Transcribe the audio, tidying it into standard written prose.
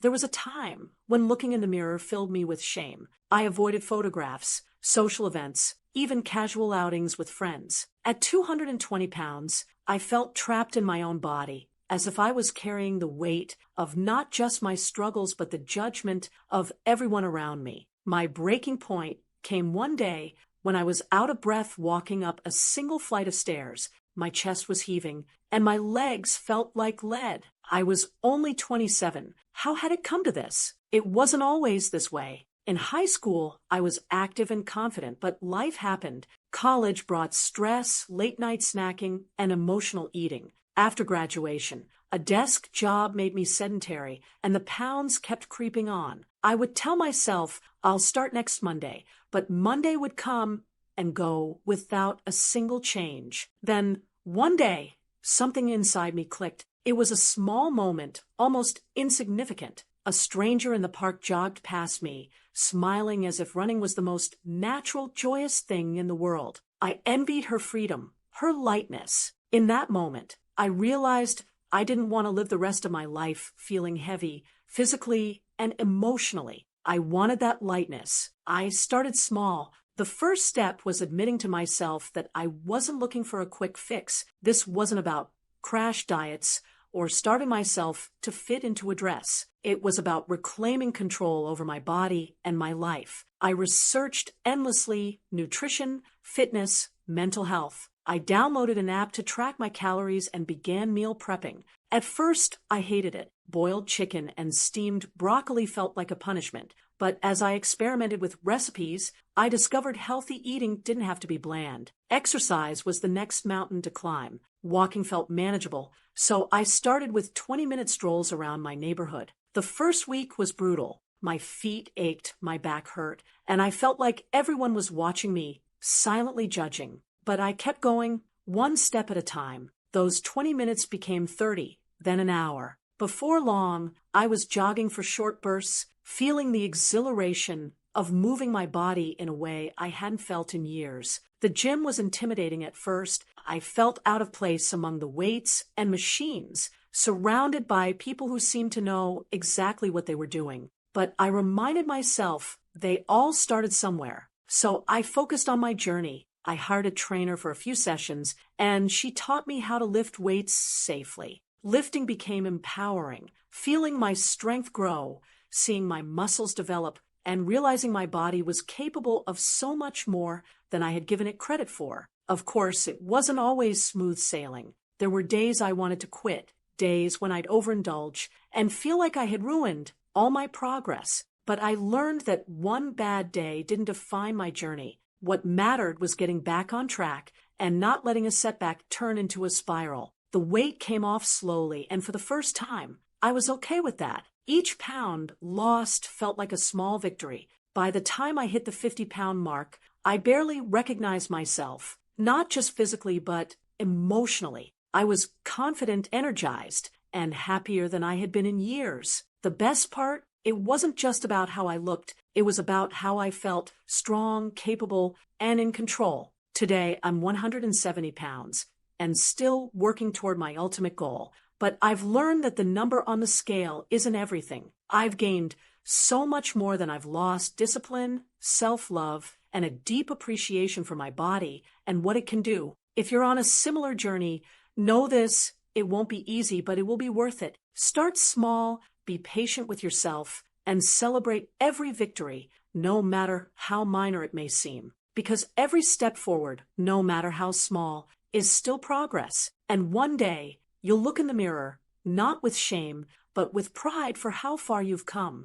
There was a time when looking in the mirror filled me with shame. I avoided photographs, social events, even casual outings with friends. At 220 pounds, I felt trapped in my own body, as if I was carrying the weight of not just my struggles but the judgment of everyone around me. My breaking point came one day when I was out of breath walking up a single flight of stairs. My chest was heaving, and my legs felt like lead. I was only 27. How had it come to this? It wasn't always this way. In high school, I was active and confident, but life happened. College brought stress, late-night snacking, and emotional eating. After graduation, a desk job made me sedentary, and the pounds kept creeping on. I would tell myself, I'll start next Monday, but Monday would come and go without a single change. Then, one day, something inside me clicked. It was a small moment, almost insignificant. A stranger in the park jogged past me, smiling as if running was the most natural, joyous thing in the world. I envied her freedom, her lightness. In that moment, I realized I didn't want to live the rest of my life feeling heavy, physically and emotionally. I wanted that lightness. I started small. The first step was admitting to myself that I wasn't looking for a quick fix. This wasn't about crash diets or starving myself to fit into a dress. It was about reclaiming control over my body and my life. I researched endlessly: nutrition, fitness, mental health. I downloaded an app to track my calories and began meal prepping. At first, I hated it. Boiled chicken and steamed broccoli felt like a punishment. But as I experimented with recipes, I discovered healthy eating didn't have to be bland. Exercise was the next mountain to climb. Walking felt manageable, so I started with 20-minute strolls around my neighborhood. The first week was brutal. My feet ached, my back hurt, and I felt like everyone was watching me, silently judging. But I kept going, one step at a time. Those 20 minutes became 30, then an hour. Before long, I was jogging for short bursts, feeling the exhilaration of moving my body in a way I hadn't felt in years. The gym was intimidating at first. I felt out of place among the weights and machines, surrounded by people who seemed to know exactly what they were doing. But I reminded myself they all started somewhere. So I focused on my journey. I hired a trainer for a few sessions, and she taught me how to lift weights safely. Lifting became empowering, feeling my strength grow, seeing my muscles develop, and realizing my body was capable of so much more than I had given it credit for. Of course, it wasn't always smooth sailing. There were days I wanted to quit, days when I'd overindulge and feel like I had ruined all my progress. But I learned that one bad day didn't define my journey. What mattered was getting back on track and not letting a setback turn into a spiral. The weight came off slowly, and for the first time, I was okay with that. Each pound lost felt like a small victory. By the time I hit the 50-pound mark, I barely recognized myself, not just physically but emotionally. I was confident, energized, and happier than I had been in years. The best part? It wasn't just about how I looked. It was about how I felt: strong, capable, and in control. Today, I'm 170 pounds and still working toward my ultimate goal. But I've learned that the number on the scale isn't everything. I've gained so much more than I've lost: discipline, self-love, and a deep appreciation for my body and what it can do. If you're on a similar journey, know this: it won't be easy, but it will be worth it. Start small, be patient with yourself, and celebrate every victory, no matter how minor it may seem. Because every step forward, no matter how small, is still progress. And one day, you'll look in the mirror, not with shame, but with pride for how far you've come.